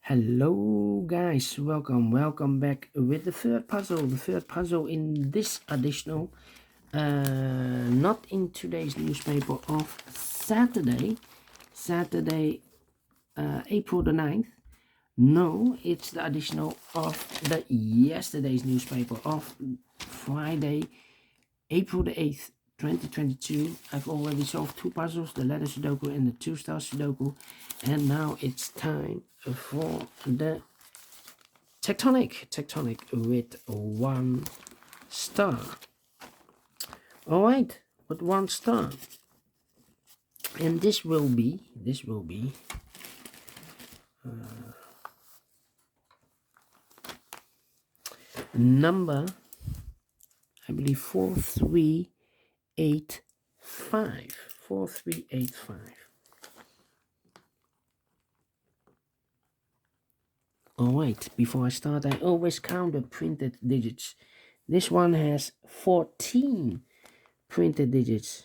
Hello guys, welcome back with the third puzzle in this additional, not in today's newspaper of Saturday, April the 9th. No, it's the additional of the yesterday's newspaper of Friday, April the 8th, 2022. I've already solved two puzzles, the letter Sudoku and the two-star Sudoku. And now it's time for the Tectonic with 1 star. Alright, with 1 star. And this will be number, I believe, 4385. 4385. Alright, before I start, I always count the printed digits. This one has 14 printed digits.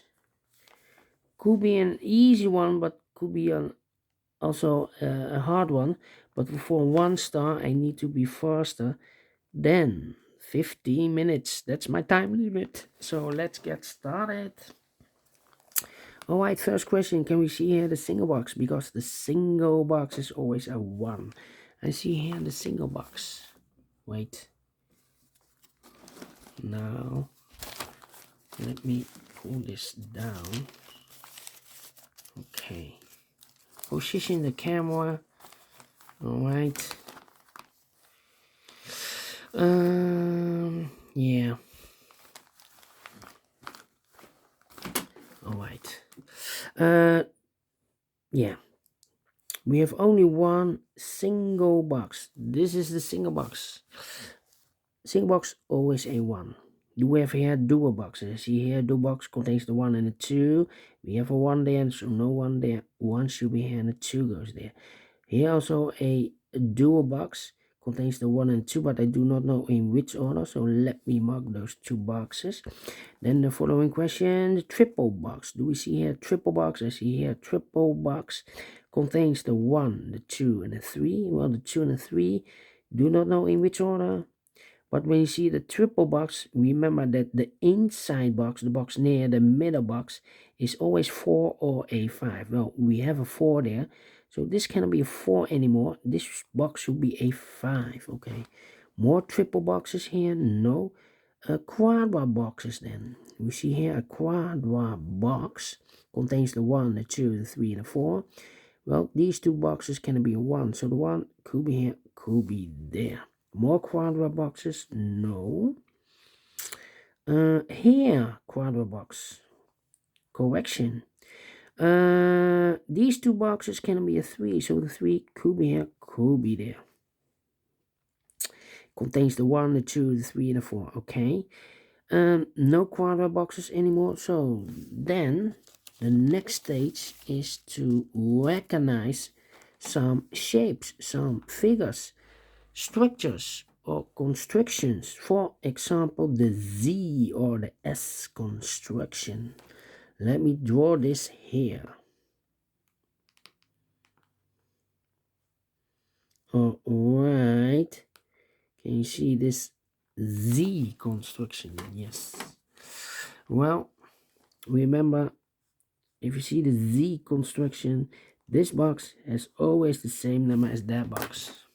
Could be an easy one, but could be also a hard one. But for 1 star, I need to be faster than 15 minutes. That's my time limit. So let's get started. Alright, first question. Can we see here the single box? Because the single box is always a 1. I see here the single box. Wait. Now, let me pull this down. Okay. Position the camera. Alright. Yeah. Alright. Yeah. We have only one single box. This is the single box. Single box, always a 1. We have here dual boxes. See here, dual box contains the 1 and the 2. We have a 1 there, so no 1 there. 1 should be here and the 2 goes there. Here also a dual box contains the 1 and 2, but I do not know in which order, so let me mark those 2 boxes. Then the following question, the triple box. Do we see here triple box? I see here triple box contains the 1, the 2, and the 3. Well, the 2 and the 3, do not know in which order. But when you see the triple box, remember that the inside box, the box near the middle box, is always 4 or a 5. Well, we have a 4 there, so this cannot be a 4 anymore. This box should be a 5, okay? More triple boxes here? No. Quadra boxes then. We see here a quadra box contains the 1, the 2, the 3, and the 4. Well, these 2 boxes can be a 1, so the 1 could be here, could be there. More quadra boxes? No. Here, quadra box. Correction. These 2 boxes can be a 3, so the 3 could be here, could be there. Contains the 1, the 2, the 3, and the 4. Okay. No quadra boxes anymore. So then the next stage is to recognize some shapes, some figures, structures, or constructions. For example, the Z or the S construction. Let me draw this here. All right. Can you see this Z construction? Yes. Well, remember, if you see the Z construction, this box has always the same number as that box.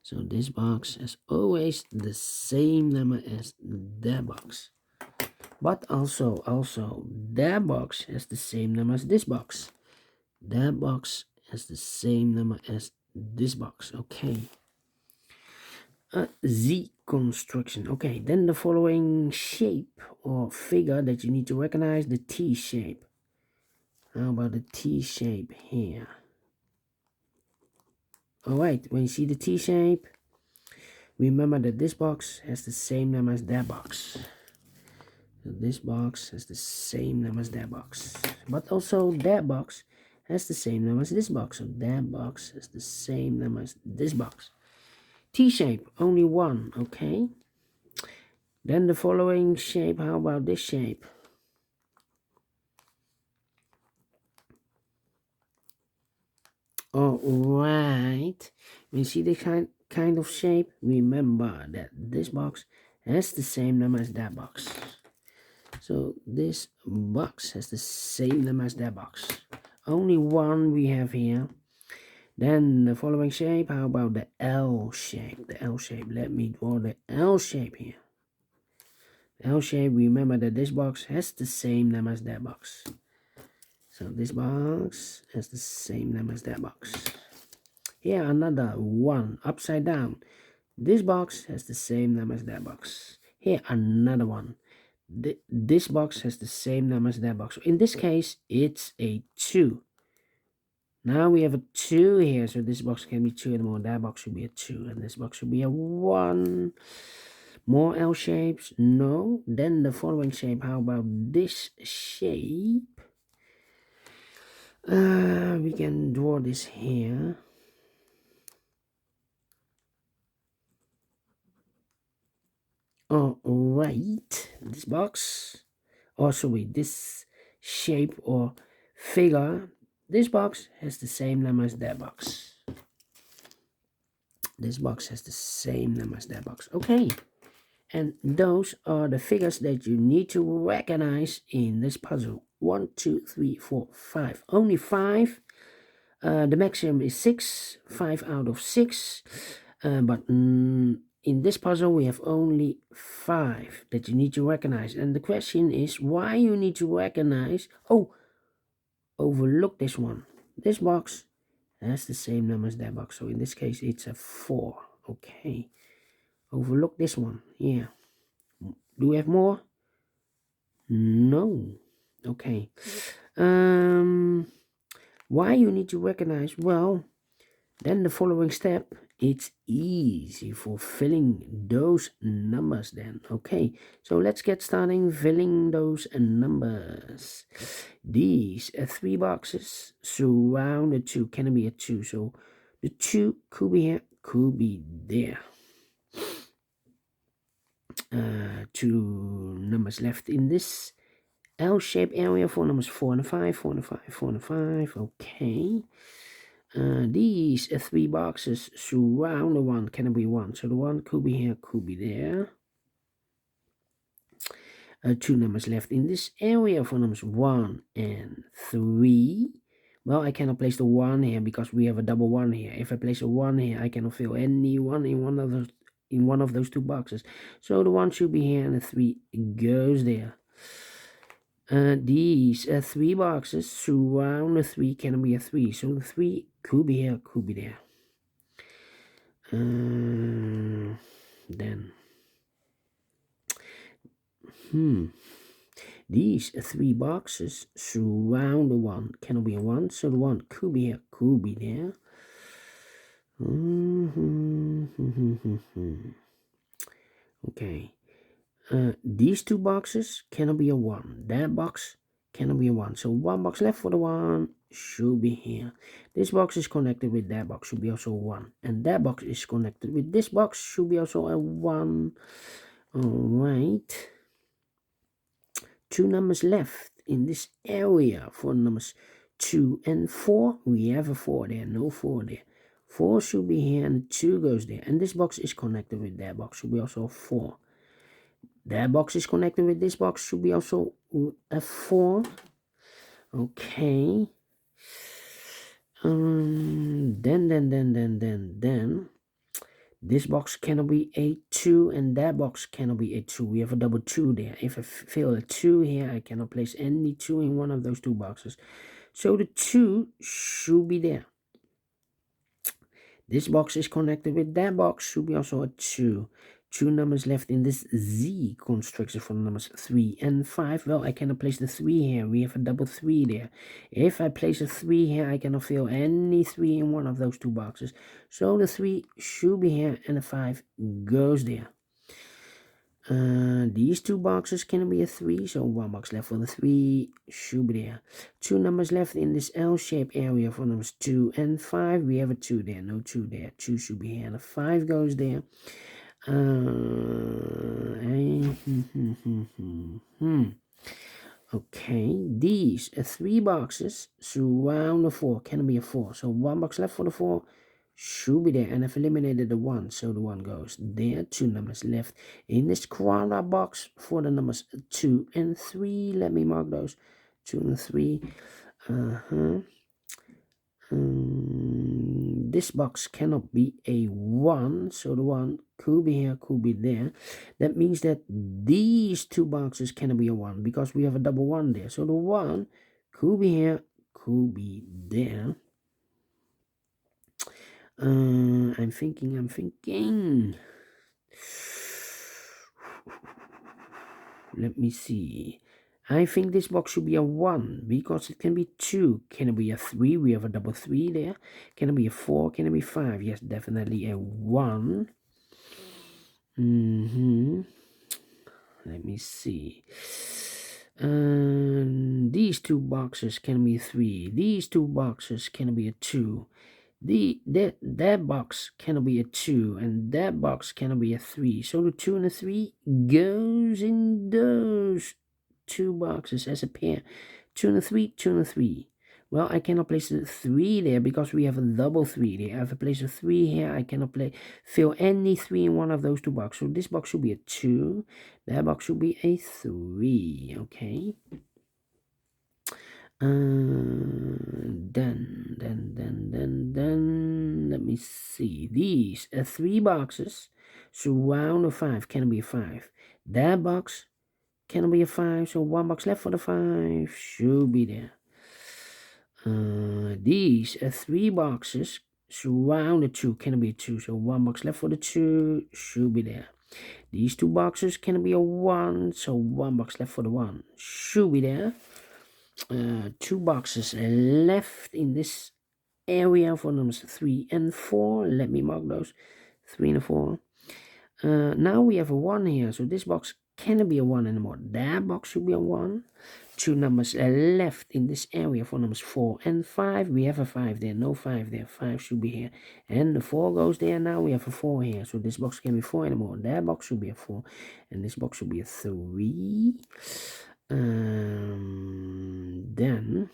So this box has always the same number as that box. But also that box has the same number as this box. That box has the same number as this box. Okay. Z construction. Okay, then the following shape or figure that you need to recognize, the T shape. How about the T shape here? Alright, when you see the T shape, remember that this box has the same number as that box. So this box has the same number as that box. But also that box has the same number as this box. So that box has the same number as this box. T-shape, only 1, okay? Then the following shape, how about this shape? Alright, we see the kind of shape. Remember that this box has the same number as that box. So this box has the same number as that box. Only one we have here. Then the following shape, how about the L shape? The L shape, let me draw the L shape here. L shape, remember that this box has the same number as that box. So this box has the same number as that box. Here another one, upside down. This box has the same number as that box. Here another one. This box has the same number as that box. In this case, it's a 2. Now we have a 2 here, so this box can be 2 anymore. That box should be a 2, and this box should be a 1. More L shapes? No. Then the following shape, how about this shape? We can draw this here. Alright, this box, or sorry, this shape or figure, this box has the same number as that box. This box has the same number as that box. Okay, and those are the figures that you need to recognize in this puzzle. 1, 2, 3, 4, 5. Only 5. The maximum is 6. 5 out of 6. But in this puzzle, we have only 5 that you need to recognize. And the question is why you need to recognize. Oh, overlook this one. This box has the same number as that box. So in this case, it's a 4. Okay. Overlook this one. Yeah. Do we have more? No. Okay. Why you need to recognize? Well, then the following step, it's easy for filling those numbers then. Okay, so let's get starting filling those numbers. These 3 boxes surround the 2, can be a 2. So the 2 could be here, could be there. 2 numbers left in this L-shaped area for numbers 4 and 5, 4 and 5, 4 and 5. Okay. These 3 boxes surround the 1, can be 1. So the 1 could be here, could be there. 2 numbers left in this area for numbers 1 and 3. Well, I cannot place the 1 here because we have a double 1 here. If I place a 1 here, I cannot fill any 1 in one of those 2 boxes. So the 1 should be here and the 3 goes there. These 3 boxes surround the 3, can be a 3. So the 3 could be here, could be there. Then these 3 boxes surround the 1, can be a 1. So the 1 could be here, could be there. Okay. These 2 boxes cannot be a 1. That box cannot be a 1. So 1 box left for the 1 should be here. This box is connected with that box, should be also a 1. And that box is connected with this box, should be also a 1. Alright. 2 numbers left in this area for numbers 2 and 4. We have a 4 there, no 4 there. 4 should be here and 2 goes there. And this box is connected with that box, should be also a 4. That box is connected with this box, should be also a 4. Okay. Then this box cannot be a 2 and that box cannot be a 2. We have a double 2 there. If I fill a 2 here, I cannot place any 2 in one of those 2 boxes. So the 2 should be there. This box is connected with that box, should be also a 2. 2 numbers left in this Z construction for numbers 3 and 5. Well, I cannot place the 3 here. We have a double 3 there. If I place a 3 here, I cannot fill any 3 in one of those 2 boxes. So the 3 should be here and the 5 goes there. These 2 boxes can be a 3, so 1 box left for the 3 should be there. 2 numbers left in this L-shaped area for numbers 2 and 5. We have a 2 there, no 2 there. 2 should be here and the 5 goes there. Okay, these 3 boxes surround the 4, can be a 4. So 1 box left for the 4 should be there, and I've eliminated the 1, so the 1 goes there. 2 numbers left in this corner box for the numbers 2 and 3. Let me mark those 2 and 3. This box cannot be a 1, so the 1 could be here, could be there. That means that these 2 boxes cannot be a 1 because we have a double 1 there. So the 1 could be here, could be there. I'm thinking. Let me see. I think this box should be a 1 because it can be 2. Can it be a 3? We have a double 3 there. Can it be a 4? Can it be 5? Yes, definitely a 1. Let me see. These 2 boxes can be 3. These 2 boxes can be a 2. That box cannot be a 2, and that box cannot be a 3. So the 2 and the 3 goes in those 2 boxes as a pair. 2 and a 3, 2 and a 3. Well, I cannot place the 3 there because we have a double 3 there. I have to place a 3 here. I cannot fill any 3 in one of those 2 boxes. So this box should be a 2. That box should be a 3. Okay. Then let me see. These 3 boxes surround a 5. Can be a 5. That box can be a 5. So 1 box left for the 5 should be there. These 3 boxes surround the 2. Can be a 2. So 1 box left for the 2 should be there. These 2 boxes can be a 1. So 1 box left for the 1 should be there. 2 boxes left in this area for numbers 3 and 4. Let me mark those 3 and 4. Now we have a 1 here, so this box cannot be a 1 anymore. That box should be a 1. 2 numbers left in this area for numbers 4 and 5. We have a 5 there, no 5 there. 5 should be here, and the 4 goes there. Now we have a 4 here, so this box can't be 4 anymore. That box should be a 4, and this box should be a 3. Then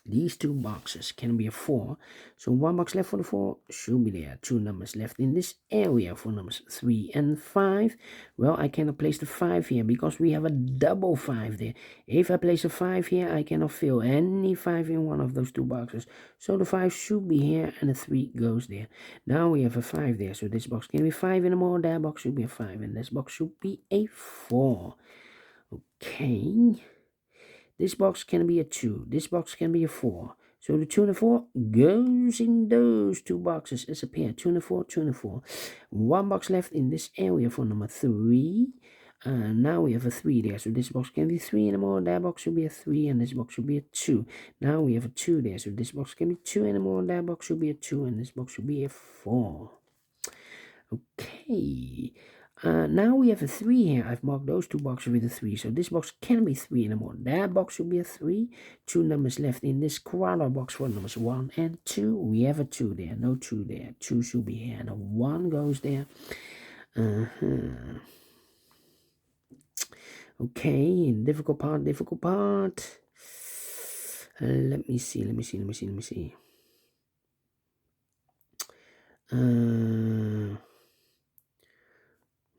these 2 boxes can be a 4, so 1 box left for the 4 should be there. 2 numbers left in this area for numbers 3 and 5. Well, I cannot place the 5 here because we have a double 5 there. If I place a 5 here, I cannot fill any 5 in one of those 2 boxes, so the 5 should be here and the 3 goes there. Now we have a 5 there, so this box can be 5 anymore. That box should be a 5, and this box should be a 4. Okay, this box can be a 2. This box can be a 4. So the 2 and the 4 goes in those 2 boxes as a pair. 2 and the 4, 2 and the 4. 1 box left in this area for number 3. Now we have a 3 there. So this box can be 3 anymore. That box should be a 3, and this box should be a 2. Now we have a 2 there. So this box can be 2 anymore. That box should be a 2, and this box should be a 4. Okay. Now we have a 3 here. I've marked those 2 boxes with a 3. So this box can be 3 anymore. That box should be a 3. 2 numbers left in this corner box for numbers 1 and 2. We have a 2 there. No 2 there. 2 should be here. And a 1 goes there. Okay. Difficult part. Let me see.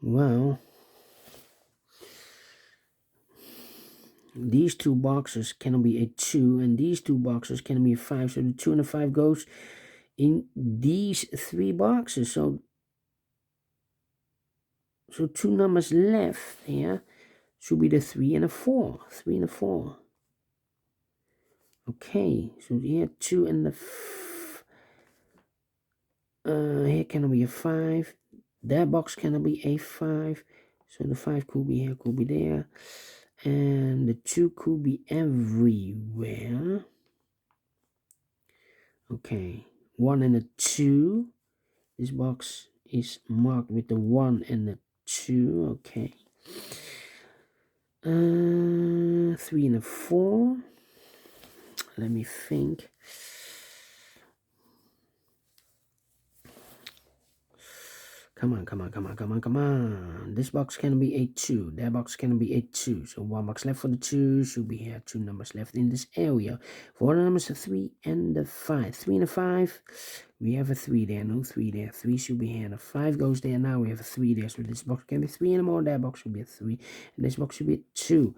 Well, these 2 boxes can be a 2, and these 2 boxes can be a 5. So the 2 and the 5 goes in these 3 boxes. So 2 numbers left here should be the 3 and a 4. 3 and a 4. Okay, so here 2 and the here can be a 5. That box can be a 5. So the 5 could be here, could be there. And the 2 could be everywhere. Okay, 1 and a 2. This box is marked with the 1 and the 2. Okay. 3 and a 4. Let me think. Come on, come on, come on, come on, come on. This box can be a 2. That box can be a 2. So 1 box left for the 2. Should be here 2 numbers left in this area. For the numbers, the 3 and the 5. 3 and a 5. We have a 3 there. No 3 there. 3 should be here. The 5 goes there. Now we have a 3 there. So this box can be 3 and more. That box should be a 3. And this box should be a 2.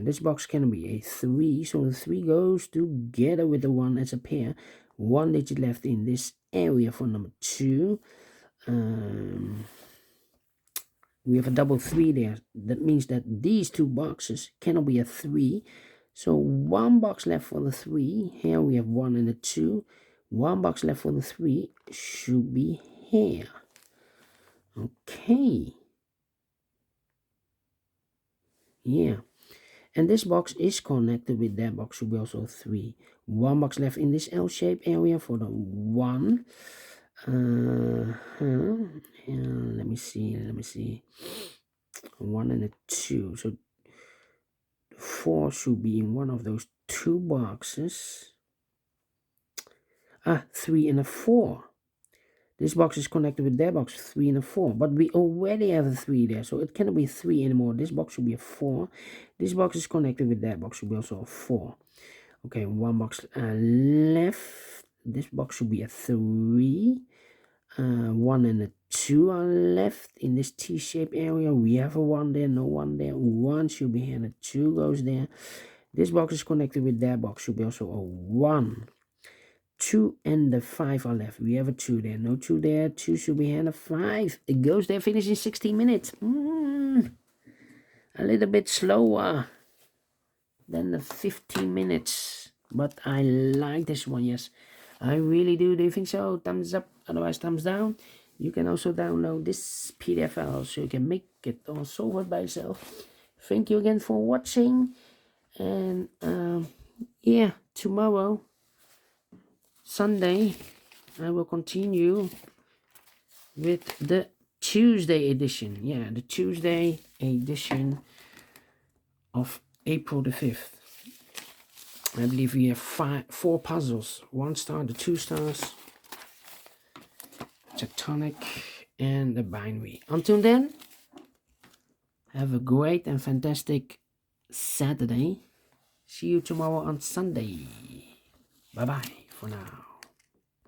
This box can be a 3. So the 3 goes together with the 1 as a pair. 1 digit left in this area for number 2. We have a double 3 there. That means that these 2 boxes cannot be a 3. So 1 box left for the 3. Here we have 1 and a 2. 1 box left for the 3 should be here. Okay. Yeah. And this box is connected with that box, should be also 3. 1 box left in this L-shaped area for the 1. Let me see. 1 and a 2. So 4 should be in one of those 2 boxes. 3 and a 4. This box is connected with that box, 3 and a 4. But we already have a 3 there, so it cannot be 3 anymore. This box should be a 4. This box is connected with that box, should be also a 4. Okay, 1 box left. This box should be a 3. 1 and a 2 are left in this T-shaped area. We have a 1 there, no 1 there. 1 should be here, and a 2 goes there. This box is connected with that box, should be also a 1. 2 and the 5 are left. We have a 2 there, no 2 there. 2 should be here, and a 5. It goes there, finish in 16 minutes. A little bit slower than the 15 minutes. But I like this one, yes. I really do. Do you think so? Thumbs up, otherwise thumbs down. You can also download this PDF file so you can make it or solve it by yourself. Thank you again for watching. And yeah, tomorrow, Sunday, I will continue with the Tuesday edition. Yeah, the Tuesday edition of April the 5th. I believe we have 4 puzzles. 1 star, the 2 stars, Tectonic, and the binary. Until then, have a great and fantastic Saturday. See you tomorrow on Sunday. Bye-bye for now.